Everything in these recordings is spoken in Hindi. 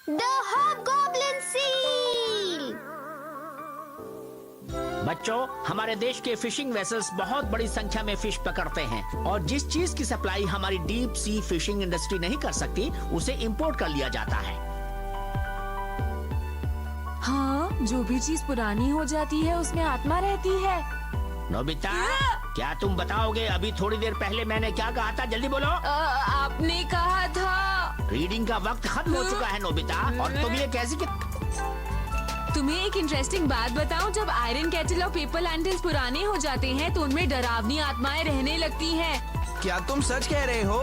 The हॉबगॉब्लिन seal. बच्चों, हमारे देश के फिशिंग वेसल्स बहुत बड़ी संख्या में फिश पकड़ते हैं और जिस चीज की सप्लाई हमारी डीप सी फिशिंग इंडस्ट्री नहीं कर सकती उसे इंपोर्ट कर लिया जाता है। हाँ, जो भी चीज पुरानी हो जाती है उसमें आत्मा रहती है। नोबिता, क्या तुम बताओगे अभी थोड़ी देर पहले मैंने क्या कहा था? जल्दी बोलो। आपने कहा था रीडिंग का वक्त खत्म हो चुका है नोबिता, और तुम ये कैसे तुम्हें एक इंटरेस्टिंग बात बताऊं, जब आयरन केटल और पेपर लैंटर्न्स पुराने हो जाते हैं तो उनमें डरावनी आत्माएं रहने लगती हैं। क्या तुम सच कह रहे हो?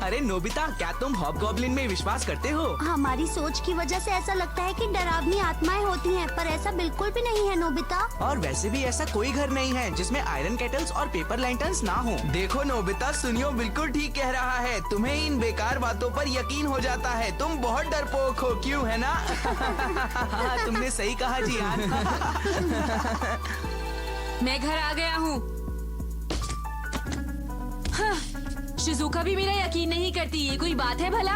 अरे नोबिता, क्या तुम हॉबगॉब्लिन में विश्वास करते हो? हमारी सोच की वजह से ऐसा लगता है कि डरावनी आत्माएं होती हैं, पर ऐसा बिल्कुल भी नहीं है नोबिता। और वैसे भी ऐसा कोई घर नहीं है जिसमें आयरन केटल्स और पेपर लैंटर्न्स ना हो। देखो नोबिता, सुनियो बिल्कुल ठीक कह रहा है। तुम्हें इन बेकार बातों पर यकीन हो जाता है। तुम बहुत डरपोक हो, क्यों है ना? हाँ, तुमने सही कहा जी यार। मैं घर आ गया हूँ। हाँ, शिजुका भी मेरा यकीन नहीं करती। ये कोई बात है भला?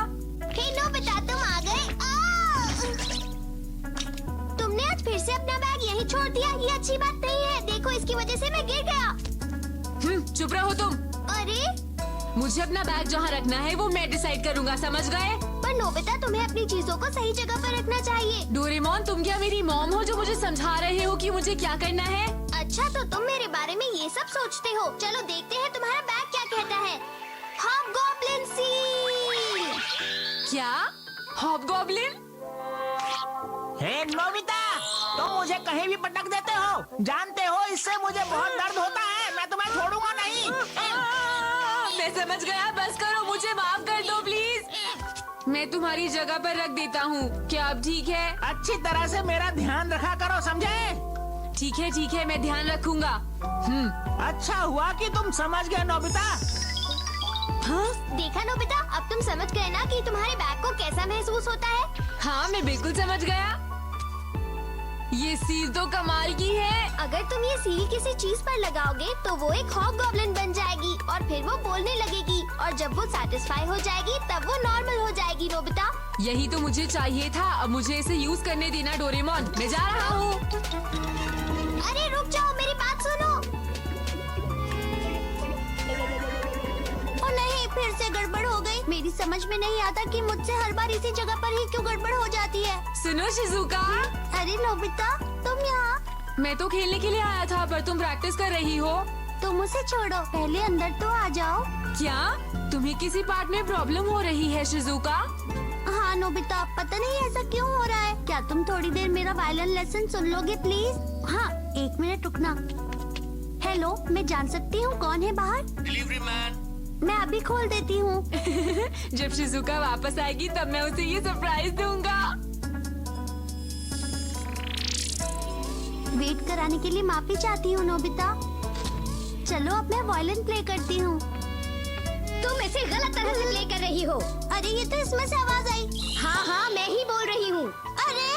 हे नोबिता, तुम आ गए। तुमने आज फिर से अपना बैग यहीं छोड़ दिया। ये अच्छी बात नहीं है। देखो, इसकी वजह से मैं गिर गया। चुप रहो तुम। अरे, मुझे अपना बैग जहाँ रखना है वो मैं डिसाइड करूँगा, समझ गए? पर नोबिता, तुम्हें अपनी चीजों को सही जगह पर रखना चाहिए। डोरेमोन, तुम क्या मेरी मॉम हो जो मुझे समझा रहे हो कि मुझे क्या करना है? अच्छा, तो तुम मेरे बारे में ये सब सोचते हो। चलो देखते हैं तुम्हारा बैग क्या कहता है। हॉबगॉब्लिन सील। क्या? हॉबगॉब्लिन? हे नोबिता, तुम मुझे कहीं भी पटक देते हो। जानते हो, इससे मुझे बहुत दर्द होता है। मैं तुम्हें छोड़ूंगा नहीं। मैं समझ गया, बस करो, मुझे माफ कर दो प्लीज। मैं तुम्हारी जगह पर रख देता हूँ। क्या अब ठीक है? अच्छी तरह से मेरा ध्यान रखा करो, समझे? ठीक है, मैं ध्यान रखूंगा। अच्छा हुआ कि तुम समझ गए नोबिता। हाँ? देखा नोबिता, अब तुम समझ गए ना कि तुम्हारे बैग को कैसा महसूस होता है। हाँ, मैं बिल्कुल समझ गया। ये सील तो कमाल की है। अगर तुम ये सील किसी चीज पर लगाओगे तो वो एक हॉबगॉब्लिन बन जाएगी और फिर वो बोलने लगेगी, और जब वो सेटिस्फाई हो जाएगी तब वो नॉर्मल हो जाएगी। नोबिता, यही तो मुझे चाहिए था। अब मुझे इसे यूज करने देना डोरेमोन। मैं जा रहा हूँ। अरे रुक जाओ, मेरी बात सुनो। ओ नहीं, फिर से गड़बड़ हो गई। मेरी समझ में नहीं आता कि मुझसे हर बार इसी जगह पर ही क्यों गड़बड़ हो जाती है। सुनो शिजुका। अरे नोबिता, तुम यहाँ? मैं तो खेलने के लिए आया था, पर तुम प्रैक्टिस कर रही हो। तुम उसे छोड़ो, पहले अंदर तो आ जाओ। क्या तुम्हें किसी पार्ट में प्रॉब्लम हो रही है शिजुका? हाँ नोबिता, पता नहीं ऐसा क्यों हो रहा है। क्या तुम थोड़ी देर मेरा वायलिन लेसन सुन लोगे प्लीज? हाँ, एक मिनट रुकना। हेलो, मैं जान सकती हूँ कौन है बाहर? Delivery man. मैं अभी खोल देती हूँ। जब शिजुका वापस आएगी तब मैं उसे ये सरप्राइज दूंगा। वेट कराने के लिए माफी चाहती हूँ नोबिता। चलो अब मैं वायलिन प्ले करती हूँ। तुम इसे गलत तरह से प्ले कर रही हो। अरे ये तो इसमें से आवाज आई। हाँ, मैं ही बोल रही हूँ। अरे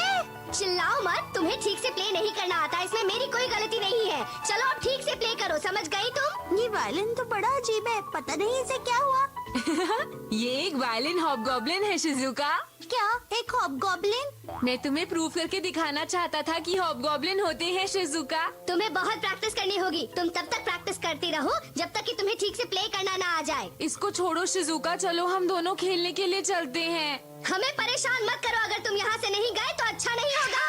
चिल्लाओ मत, तुम्हें ठीक से प्ले नहीं करना आता, इसमें मेरी कोई गलती नहीं है। चलो अब ठीक से प्ले करो, समझ गई तुम? ये वायलिन तो बड़ा अजीब है, पता नहीं इसे क्या हुआ। ये एक वायलिन हॉबगॉब्लिन है शिजुका। क्या एक हॉबगॉब्लिन? मैं तुम्हें प्रूफ करके दिखाना चाहता था कि हॉबगॉब्लिन होते हैं शिजुका। तुम्हें बहुत प्रैक्टिस करनी होगी। तुम तब तक प्रैक्टिस करती रहो जब तक कि तुम्हें ठीक से प्ले करना ना आ जाए। इसको छोड़ो शिजुका, चलो हम दोनों खेलने के लिए चलते हैं। हमें परेशान मत करो। अगर तुम यहाँ से नहीं गए तो अच्छा नहीं होगा।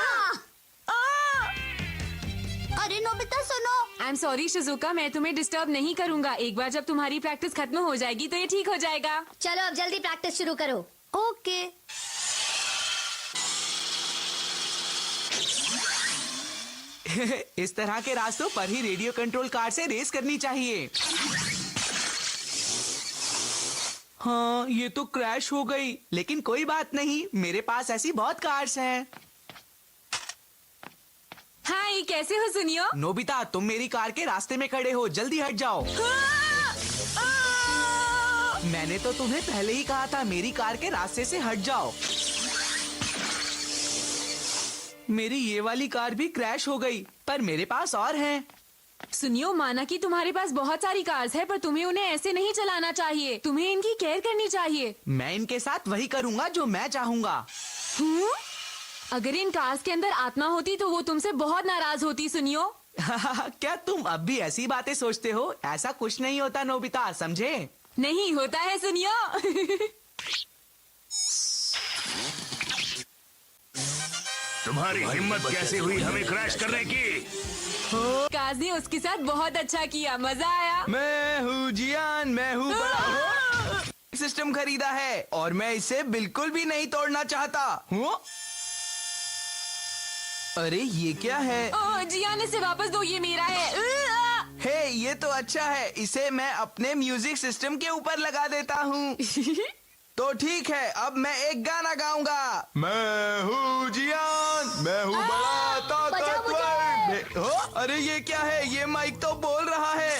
अरे नोबिता सुनो। आई एम सॉरी शिजुका, मैं तुम्हें डिस्टर्ब नहीं करूंगा। एक बार जब तुम्हारी प्रैक्टिस खत्म हो जाएगी तो ये ठीक हो जाएगा। चलो अब जल्दी प्रैक्टिस शुरू करो। ओके। इस तरह के रास्तों पर ही रेडियो कंट्रोल कार से रेस करनी चाहिए। हाँ, ये तो क्रैश हो गई, लेकिन कोई बात नहीं, मेरे पास ऐसी बहुत कार्स हैं। हाँ, ये कैसे हो सुनियो? नोबिता, तुम मेरी कार के रास्ते में खड़े हो, जल्दी हट जाओ। मैंने तो तुम्हें पहले ही कहा था, मेरी कार के रास्ते से हट जाओ। मेरी ये वाली कार भी क्रैश हो गई, पर मेरे पास और हैं। सुनियो, माना कि तुम्हारे पास बहुत सारी कार्स है, पर तुम्हें उन्हें ऐसे नहीं चलाना चाहिए। तुम्हें इनकी केयर करनी चाहिए। मैं इनके साथ वही करूँगा जो मैं चाहूँगा। अगर इन कार्स के अंदर आत्मा होती तो वो तुमसे बहुत नाराज होती। सुनियो, क्या तुम अब भी ऐसी बातें सोचते हो? ऐसा कुछ नहीं होता नोबिता, समझे? नहीं होता है। सुनियो, तुम्हारी हिम्मत कैसे हुई हमें क्रैश करने की? काज ने उसके साथ बहुत अच्छा किया, मजा आया। मैं हूँ जियान, मैं हूँ बड़ा सिस्टम खरीदा है और मैं इसे बिल्कुल भी नहीं तोड़ना चाहता हूँ। अरे ये क्या है? ओह, जियान, इसे वापस दो, ये मेरा है। हे, ये तो अच्छा है। इसे मैं अपने म्यूजिक सिस्टम के ऊपर लगा देता हूँ। तो ठीक है, अब मैं एक गाना गाऊंगा। मैं हूँ जियान, मैं हूँ बड़ा ताकतवर। हो, अरे ये क्या है? ये माइक तो बोल रहा है।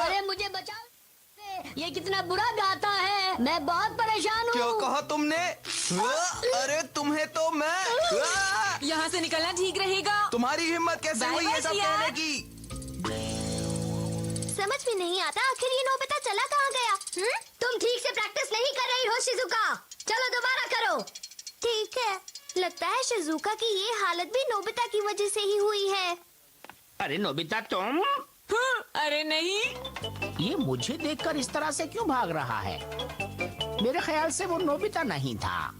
अरे मुझे बचाओ, ये कितना बुरा गाता है। मैं बहुत परेशान हूँ। क्यों कहा तुमने? अरे तुम्हें तो मैं यहाँ से निकलना ठीक रहेगा। तुम्हारी हिम्मत कैसे हुई ये सब जियान। कहने की? समझ में नहीं आता आखिर ये नोबिता चला कहाँ गया? तुम ठीक से प्रैक्टिस नहीं कर रही हो शिजुका। चलो दोबारा करो। ठीक है, लगता है शिजुका की ये हालत भी नोबिता की वजह से ही हुई है। अरे नोबिता तुम, अरे नहीं, ये मुझे देखकर इस तरह से क्यों भाग रहा है? मेरे ख्याल से वो नोबिता नहीं था।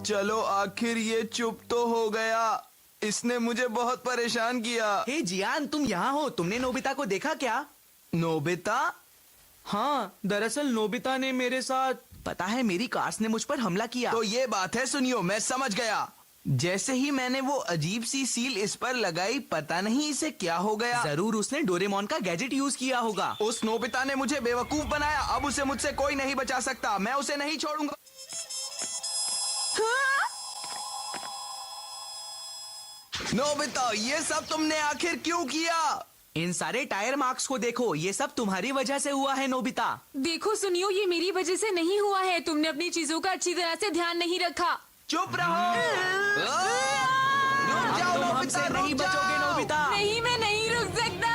चलो आखिर ये चुप तो हो गया। इसने मुझे बहुत परेशान किया। हे जियान, तुम यहाँ हो। तुमने नोबिता को देखा क्या? नोबिता? हाँ, दरअसल नोबिता ने मेरे साथ, पता है, मेरी कार्स ने मुझ पर हमला किया। तो ये बात है। सुनियो, मैं समझ गया। जैसे ही मैंने वो अजीब सी सील इस पर लगाई, पता नहीं इसे क्या हो गया। जरूर उसने डोरेमोन का गैजेट यूज किया होगा। उस नोबिता ने मुझे बेवकूफ बनाया। अब उसे मुझसे कोई नहीं बचा सकता। मैं उसे नहीं छोड़ूंगा। नोबिता, ये सब तुमने आखिर क्यों किया? इन सारे टायर मार्क्स को देखो, ये सब तुम्हारी वजह से हुआ है नोबिता। देखो सुनियो, ये मेरी वजह से नहीं हुआ है। तुमने अपनी चीजों का अच्छी तरह से ध्यान नहीं रखा। चुप रहो। रुक जाओ नोबिता, नहीं बचोगे नोबिता। नहीं, मैं नहीं रुक सकता।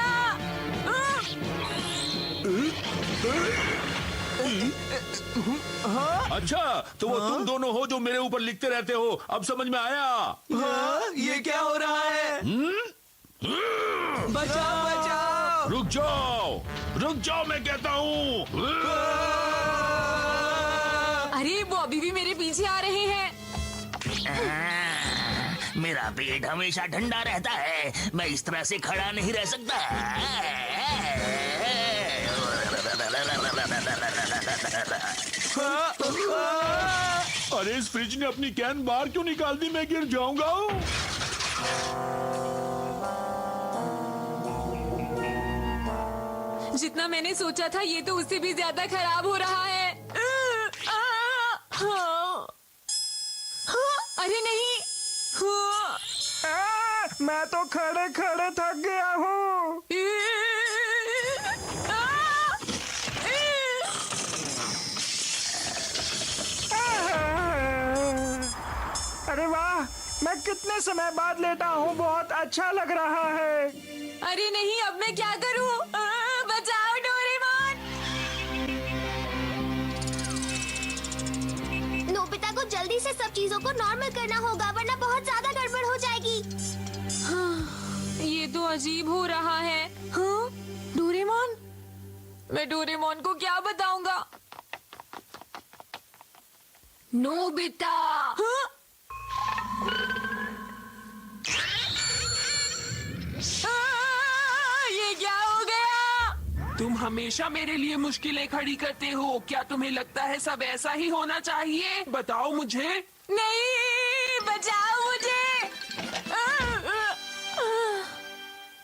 अच्छा, तो वो तुम दोनों हो जो मेरे ऊपर लिखते रहते हो। अब समझ में आया। हाँ, ये क्या हो रहा है? बचाओ बचाओ। रुक जाओ, मैं कहता हूँ। अरे वो अभी भी मेरे पीछे आ रहे हैं। मेरा पेट हमेशा ठंडा रहता है। मैं इस तरह से खड़ा नहीं रह सकता। अरे इस फ्रिज ने अपनी कैन बाहर क्यों निकाल दी? मैं गिर जाऊंगा। जितना मैंने सोचा था, ये तो उससे भी ज्यादा खराब हो रहा है। अरे नहीं, मैं तो खड़े खड़े थक गया हूँ। अरे वाह, मैं कितने समय बाद लेटा हूँ। बहुत अच्छा लग रहा है। अरे नहीं, अब मैं क्या करूँ? बचाओ डोरेमोन। नोबिता को जल्दी से सब चीजों को नॉर्मल करना होगा, वरना बहुत ज्यादा गड़बड़ हो जाएगी। ये तो अजीब हो रहा है। हाँ, डोरेमोन, मैं डोरेमोन को क्या बताऊंगा? नोबिता। हाँ? ये क्या हो गया? तुम हमेशा मेरे लिए मुश्किलें खड़ी करते हो। क्या तुम्हें लगता है सब ऐसा ही होना चाहिए? बताओ मुझे। नहीं, बचाओ मुझे।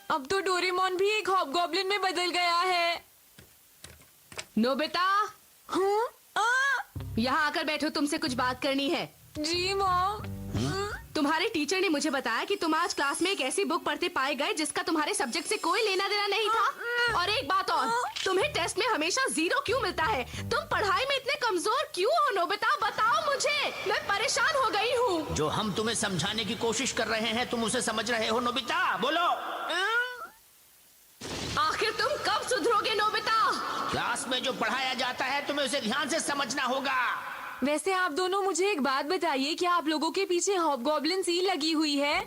अब तो डोरेमोन भी एक हॉबगॉब्लिन में बदल गया है। नोबिता, हाँ? यहाँ आकर बैठो, तुमसे कुछ बात करनी है। जी मॉम। तुम्हारे टीचर ने मुझे बताया कि तुम आज क्लास में एक ऐसी बुक पढ़ते पाए गए जिसका तुम्हारे सब्जेक्ट से कोई लेना देना नहीं था। और एक बात और, तुम्हें टेस्ट में हमेशा 0 क्यों मिलता है? तुम पढ़ाई में इतने कमजोर क्यों हो नोबिता? बताओ मुझे, मैं परेशान हो गई हूँ। जो हम तुम्हें समझाने की कोशिश कर रहे हैं तुम उसे समझ रहे हो नोबिता? बोलो। आखिर तुम कब सुधरोगे नोबिता? क्लास में जो पढ़ाया जाता है तुम्हें उसे ध्यान से समझना होगा। वैसे आप दोनों मुझे एक बात बताइए, क्या आप लोगों के पीछे हॉबगॉब्लिन सील लगी हुई है?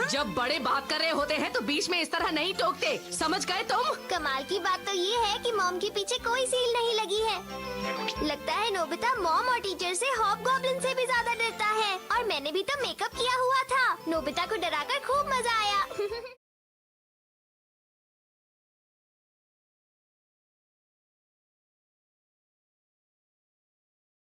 जब बड़े बात कर रहे होते हैं तो बीच में इस तरह नहीं टोकते, समझ गए तुम? कमाल की बात तो ये है कि मॉम के पीछे कोई सील नहीं लगी है। लगता है नोबिता मॉम और टीचर से हॉबगॉब्लिन से भी ज्यादा डरता है। और मैंने भी तो मेकअप किया हुआ था। नोबिता को डराकर खूब मजा आया।